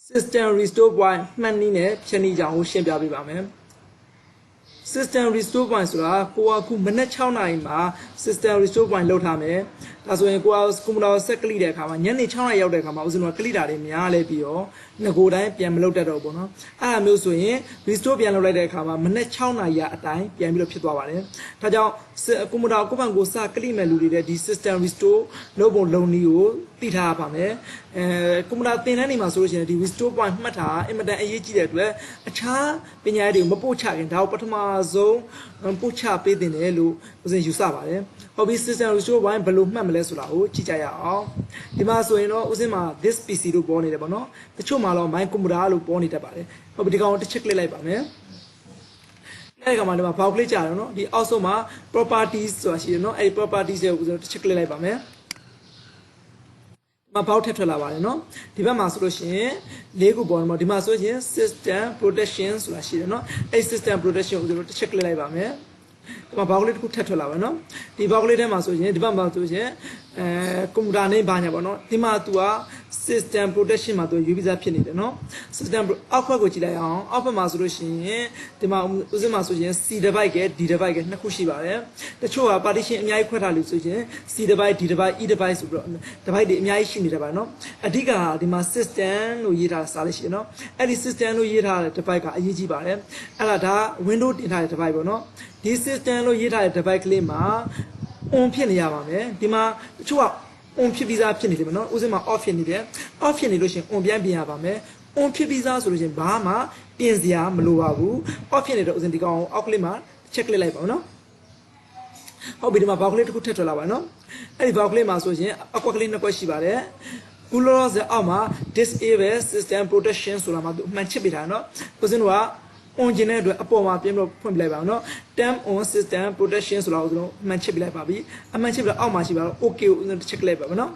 system restore point မှန်နည်းနဲ့ဖြည့်နေကြအောင်ရှင်းပြပေးပါမယ် system restore point ဆိုတာကိုကအခုမနက်6နာရီမှာ system restore point လောက်ထားမယ်ဒါဆိုရင်ကိုကကွန်ပျူတာဆက်ကလိတဲ့အခါမှာညနေ6နာရီရောက်တဲ့အခါမှာဦးဇင်းတို့ကလိတာတွေများလဲပြီးတော့ငကိုတိုင်းပြန်မလုပ်တတ်တော့ဘူးเนาะအဲ့ဒါမျိုးဆိုရင် restore ပြန်လုပ်လိုက်တဲ့အခါမှာမနက်6နာရီအတိုင်းပြန်ပြီးတော့ဖြစ်သွားပါတယ်ဒါကြောင့်ကွန်ပျူတာကိုယ့်ဘက်ကိုစကလိမဲ့လူတွေတဲ့ဒီ system restore လုပ်ပုံလုပ်နည်းကိုသိထားရပါမယ်ကွန်ပျူတာသင်တန်းနေမှာဆိုလို့ရှိရင်ဒီ restore point မှတ်တာအင်မတန်အရေးကြီးတဲ့အတွက်အခြားပညာရေးတွေကိုမပို့ချခင်ဒါကိုပထမဆုံးပို့ချပေးတင်တယ်လို့ဦးဇင်းယူဆပါတယ်ဟုတ်ပြီ system restore point ဘယ်လိုမှတ်မလဲဆိုတာကိုကြည့်ကြရအောင်ဒီမှာဆိုရင်တော့ဦးဇင်းမှာ this pc လို့ပေါ်နေတယ်ပေါ့နော်တချို့မှာတော့ my computer လို့ပေါ်နေတတ်ပါတယ်ဟုတ်ပြီဒီကောင်တစ်ချက် click လိုက်ပါမယ်အဲ့ဒီကောင်မှာဒီမှာ box click ကြတယ်နော်ဒီအောက်ဆုံးမှာ properties ဆိုတာရှိတယ်နော်အဲ့ဒီ properties ကိုဦးဇင်းတစ်ချက် click လိုက်ပါမယ်မပေါက်ထက်ထွက်လာပါတယ်နော်ဒီဘက်မှာဆိုလို့ရှိရင်၄ခုပေါ်မှာဒီမှာဆိုရင် system protection ဆိုတာရှိတယ်နော်အဲ့ system protection ကိုကျွန်တော်တစ်ချက် click လိုက်ပါမယ်ဒီမှာဘောက်ကလေးတစ်ခုထပ်ထွက်လာပါနော်ဒီဘောက်ကလေးထဲမှာဆိုရင်ဒီဘက်မှာဆိုရင်ကွန်ပျူတာနဲ့ဘာညာပေါ့နော်ဒီမှာသူက system protection မှာသူယူပြီးသားဖြစ်နေတယ်နော် system အောက်ဘက်ကိုကြည့်လိုက်အောင်အောက်ဘက်မှာဆိုလို့ရှိရင်ဒီမှာဥစဉ်မှာဆိုရင် C device က D device ကနှစ်ခုရှိပါတယ်တချို့က partition အများကြီးခွဲထားလို့ဆိုရင် C device D device E device ဆိုပြီးတော့ device တွေအများကြီးရှိနေတယ်ပါနော်အဓိကဒီမှာ system လို့ရေးထားတာစားလို့ရှိရင်နော်အဲ့ဒီ system လို့ရေးထားတဲ့ device ကအရေးကြီးပါတယ်အဲ့ဒါ window တင်ထားတဲ့ device ပေါ့နော်ဒီ system လို့ရေးထားတဲ့ device ကလေးမှာ on ဖြစ်နေရပါမယ်ဒီမှာတချို့က on ဖြစ်ပြီးသားဖြစ်နေတယ်မနော်ဥစဉ်မှာ off ဖြစ်နေတယ် off ဖြစ်နေလို့ရှိရင် on ပြန်ပြင်ရပါမယ် on ဖြစ်ပြီးသားဆိုလို့ရှိရင်ဘာမှပြင်စရာမလိုပါဘူး off ဖြစ်နေတဲ့ဥစဉ်ဒီကောင်အောက်ကလေးမှာ check လိုက်လိုက်ပါဦးနော်ဟုတ်ပြီဒီမှာဘောက်ကလေးတစ်ခုထပ်ထွက်လာပါနော်အဲ့ဒီဘောက်ကလေးမှာဆိုရင်အကွက်ကလေးနှစ်ကွက်ရှိပါတယ်ကူလောဆာအောက်မှာ disable system protection ဆိုတာမှသူအမှန်ချစ်ပေးတာနော်ဥစဉ်တို့က on ကျင်တဲ့အတွက်အပေါ်မှာပြင်ပြီးဖွင့်ပြလိုက်ပါအောင်နော် term on system protection ဆိုတာကိုကျွန်တော်အမှန်ချစ်ပြလိုက်ပါပြီအမှန်ချစ်ပြတော့အောက်မှာရှိပါတော့ okay ကိုတစ်ချက်လိုက်ပါမယ်နော်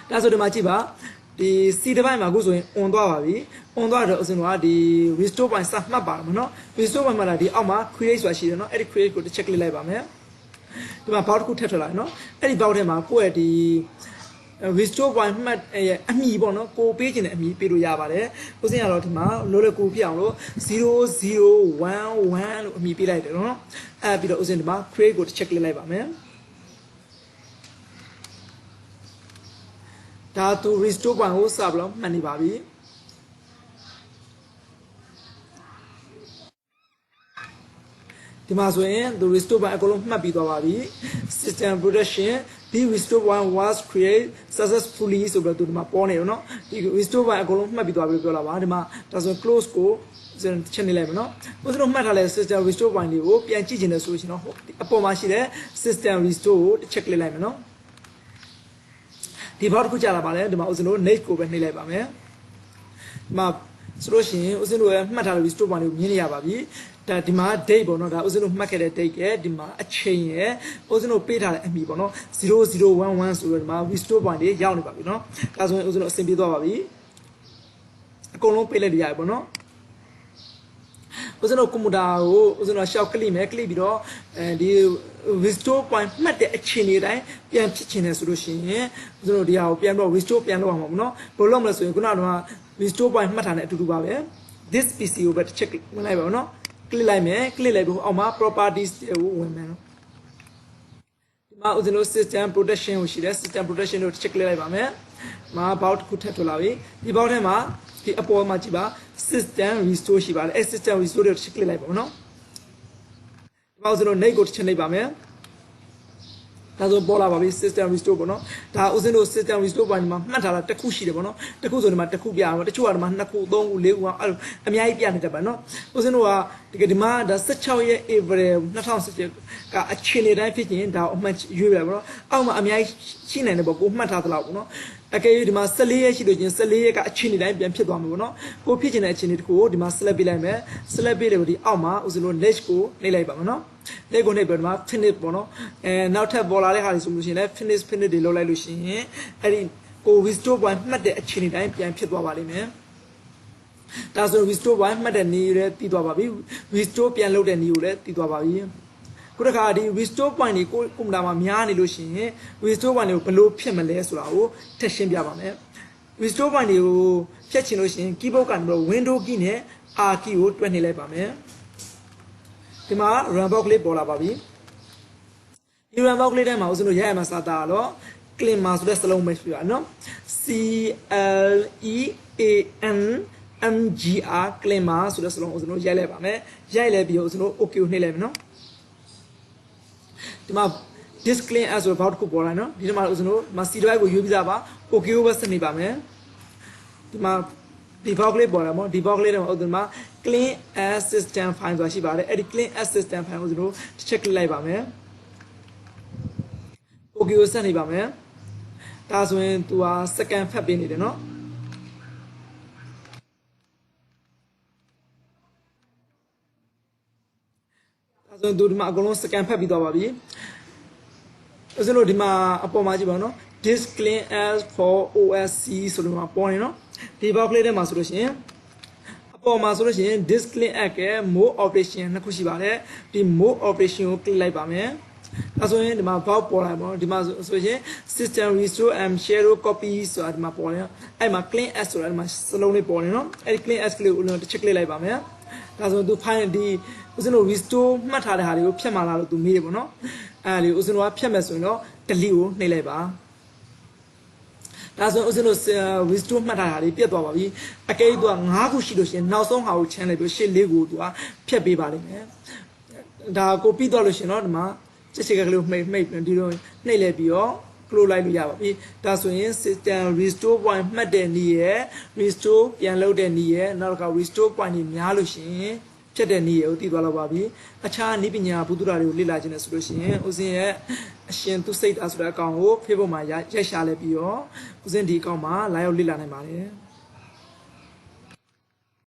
ဒါဆိုဒီမှာကြည့်ပါဒီ C device မှာအခုဆိုရင် on သွားပါပြီ on သွားတော့အစဉ်ကဒီ restore point စမှတ်ပါမှာနော် restore point မှာလာဒီအောက်မှာ create ဆိုတာရှိတယ်နော်အဲ့ဒီ create ကိုတစ်ချက်လိုက်ပါမယ်ဒီမှာ box တစ်ခုထပ်ထွက်လာနော်အဲ့ဒီ box ထဲမှာကိုယ့်ရဲ့ဒီrestore point မှတ်ရဲ့အမီပေါ့နော်ကိုပေးခြင်းတဲ့အမီပေးလို့ရပါတယ်ဦးစင်းကတော့ဒီမှာလိုလေကိုပြအောင်လို့0011လို့အမီပေးလိုက်တယ်နော်အဲ့ပြီးတော့ဦးစင်းဒီမှာ create ကိုတစ်ချက် click လိုက်ပါမယ်ဒါသူ restore point ကိုစပြီးတော့မှတ်နေပါပြီဒီမှာဆိုရင်သူ restore point အကုန်လုံးမှတ်ပြီးသွားပါပြီ system protection the restore point was created successfully ဆိုပြီးတော့ဒီမှာပေါ်နေရောနော်ဒီ restore point အကုန်လုံးမှတ်ပြီးသွားပြီပြောလာပါဒီမှာဒါဆို close ကိုချက်နေလိုက်မယ်နော်ဥစဉ်တော့မှတ်ထားတဲ့ system restore point တွေကိုပြန်ကြည့်ချင်တယ်ဆိုရင်တော့အပေါ်မှာရှိတဲ့ system restore ကိုတစ်ချက် click လိုက်မယ်နော်ဒီဘောက်တစ်ခုကြာလာပါလေဒီမှာဥစဉ်တို့ next ကိုပဲနှိပ်လိုက်ပါမယ်ဒီမှာဆိုလို့ရှိရင်ဥစဉ်တို့ရဲ့မှတ်ထားတဲ့ restore point တွေကိုမြင်နေရပါပြီဒါဒီမှာ date ပေါ့နော်ဒါဥစဉ်တို့မှတ်ခဲ့တဲ့ date ရဲ့ဒီမှာအချိန်ရဲ့ဥစဉ်တို့ပေးထားတဲ့အမီပေါ့နော်0011ဆိုတော့ဒီမှာ restore point တွေရောက်နေပါပြီနော်ဒါဆိုရင်ဥစဉ်တို့အဆင်ပြေသွားပါပြီအကုန်လုံးပေးလိုက်ရပြီပေါ့နော်ဥစဉ်တို့ကွန်ပျူတာကိုဥစဉ်တို့ရှောက်ကလိမယ်ကလိပြီးတော့ဒီ restore point မှတ်တဲ့အချိန်တွေတိုင်းပြန်ဖြစ်ချင်တယ်ဆိုလို့ရှိရင်ဥစဉ်တို့ဒီဟာကိုပြန်တော့ restore ပြန်လုပ်အောင်ပါပေါ့နော်ဘယ်လိုလုပ်မလဲဆိုရင်ခုနက restore point မှတ်ထားတဲ့အတူတူပါပဲ this pc ကိုပဲ check ဝင်လိုက်ပါဦးနော် click လိုက်မယ် click လိုက်ပြီးအောက်မှာ properties ကိုဝင်မယ်နော်ဒီမှာဥစဉ်လို့ system protection ကိုရှိတယ် system protection ကို check လိုက်ပါမယ်မှာ box တစ်ခုထပ်ထွက်လာပြီဒီ box ထဲမှာဒီအပေါ်မှာကြည့်ပါ system restore ရှိပါတယ်အဲ system restore ကို check လိုက်ပါဦးနော်ဒီမှာဥစဉ်လို့ next ကိုချက်လိုက်ပါမယ်ဒါဆိုပေါ်လာပါပြီ system restore ပေါ့နော်ဒါဥစဉ်တို့ system restore ပိုင်းမှာမှတ်ထားတာတစ်ခုရှိတယ်ပေါ့နော်တစ်ခုဆိုဒီမှာတစ်ခုပြအောင်တချို့ကဒီမှာ2ခု3ခု4ခုအဲ့လိုအများကြီးပြနေတတ်ပါနော်ဥစဉ်တို့ကဒီမှာဒါ16ရက် April 2017ကအချိန်တွေတိုင်းဖြစ်ရင်ဒါအမှတ်ရွေးပြလိုက်ပေါ့နော်အောက်မှာအများကြီးရှိနိုင်တယ်ပေါ့ကိုမှတ်ထားသလောက်ပေါ့နော်အကယ်၍ဒီမှာ14ရက်ရှိလို့ချင်း14ရက်ကအချိန်တွေတိုင်းပြန်ဖြစ်သွားမှာပေါ့နော်ကိုဖြစ်ချင်တဲ့အချိန်တွေတခုကိုဒီမှာ select ပေးလိုက်မယ် select ပေးတယ်ဒီအောက်မှာဥစဉ်တို့ next ကိုနှိပ်လိုက်ပါမယ်နော်လက်ကိုနှိပ်ပြီးတော့ finish ပေါ့နော်နောက်ထပ်ပေါ်လာတဲ့ဟာတွေဆိုလို့ရှိရင်လည်း finish တွေလုပ်လိုက်လို့ရှိရင်အဲ့ဒီကို restore point မှတ်တဲ့အချိန်တွေတိုင်းပြန်ဖြစ်သွားပါလိမ့်မယ်ဒါဆို restore point မှတ်တဲ့နည်းလည်းပြီးသွားပါပြီ restore ပြန်လုပ်တဲ့နည်းကိုလည်းပြီးသွားပါပြီခုတစ်ခါဒီ restore point တွေကိုကွန်ပျူတာမှာများနေလို့ရှိရင် restore point တွေကိုဘယ်လိုဖြစ်မလဲဆိုတာကိုထပ်ရှင်းပြပါမယ် restore point တွေကို ဖြတ်ချင်လို့ရှိရင် keyboard ကနေပြီးတော့ window key နဲ့ R key ကိုတွက်နေလိုက်ပါမယ်ဒီမှာ run box လေးပေါ်လာပါပြီဒီ run box လေးထဲမှာဦးဇင်းတို့ရရမှာစာသားတော့ clean ဆိုတဲ့စလုံးပဲပြရနော် C L E A N M G R clean ဆိုတဲ့စလုံးဦးဇင်းတို့ရိုက်လိုက်ပါမယ်ရိုက်လိုက်ပြီးဦးဇင်းတို့ OK ကိုနှိပ်လိုက်မယ်နော်ဒီမှာ disclaim as ဆိုတော့ဘောက်တစ်ခုပေါ်လာနော်ဒီမှာဦးဇင်းတို့ဒီမှာ C drive ကိုယူပြီးသားပါ OK ကိုပဲဆက်နေပါမယ်ဒီမှာဒီ box လေးပေါ်လာပေါ့ဒီ box လေးထဲမှာဦးဇင်းမှာ clean as system file ဆိုတာရှိပါတယ်အဲ့ဒီ clean as system file ကိုဦးဇင်းတို့ check လိုက်ပါမယ် OK ကိုဆက်နေပါမယ်ဒါဆိုရင်သူဟာစကန်ဖတ်ပေးနေတယ်နော်ဒါဆိုရင်သူဒီမှာအကုန်လုံးစကန်ဖတ်ပြီးသွားပါပြီဦးဇင်းတို့ဒီမှာအပေါ်မှာကြည့်ပါဦးနော် disclaim as for OSC ဆိုလို့မှာပေါ်နေနော်ဒီ box လေးထဲမှာဆိုလို့ရှိရင်အပေါ်မှာဆိုလို့ရှိရင် disclaim as က mode operation နှစ်ခုရှိပါတယ်ဒီ mode operation ကို click လိုက်ပါမယ်ဒါဆိုရင်ဒီမှာ box ပေါ်လာပါတော့ဒီမှာဆိုရင် system restore and share copy ဆိုတာဒီမှာပေါ်နေအဲ့မှာ clean as ဆိုတာဒီမှာစလုံးလေးပေါ်နေနော်အဲ့ဒီ clean as ကလေးကိုတစ်ချက် click လိုက်ပါမယ်ဒါဆိုရင်သူ file ဒီဦးဇင်းတို့ restore မှတ်ထားတဲ့ဟာတွေကိုဖြတ်မှလာလို့သူမေးတယ်ပေါ့နော်အဲ့ဒီဦးဇင်းတို့ကဖြတ်မယ်ဆိုရင်တော့ delete ကိုနှိပ်လိုက်ပါဒါဆိုရင်ဦးဇင်းတို့ restore မှတ်ထားတာတွေပြတ်သွားပါပြီအကယ်၍သူက9ခုရှိလို့ရှိရင်နောက်ဆုံးဟာကို channel လိုက်ပြီးရှေ့လေးကိုသူကဖြတ်ပေးပါလိမ့်မယ်ဒါကိုပြီးတော့လို့ရှိရင်တော့ဒီမှာချစ်ကလေးကိုမှိတ်ဒီလိုနှိပ်လိုက်ပြီးတော့ close လိုက်လို့ရပါပြီဒါဆိုရင် system restore point မှတ်တဲ့နည်းရယ် restore ပြန်လုပ်တဲ့နည်းရယ်နောက်တစ်ခါ restore point တွေများလို့ရှိရင်ဖြတ်တဲ့နည်းရယ်ကိုသိသွားတော့ပါပြီအခြားနည်းပညာဘုဒ္ဓရာတွေကိုလေ့လာခြင်းနဲ့ဆိုလို့ရှိရင်ဦးဇင်းရဲ့အရှင်သူစိတ်တာဆိုတဲ့အကောင်ကို Facebook မှာရိုက်ရှာလဲပြီးတော့ဦးဇင်းဒီအကောင်မှာလာရောက်လေ့လာနိုင်ပါတယ်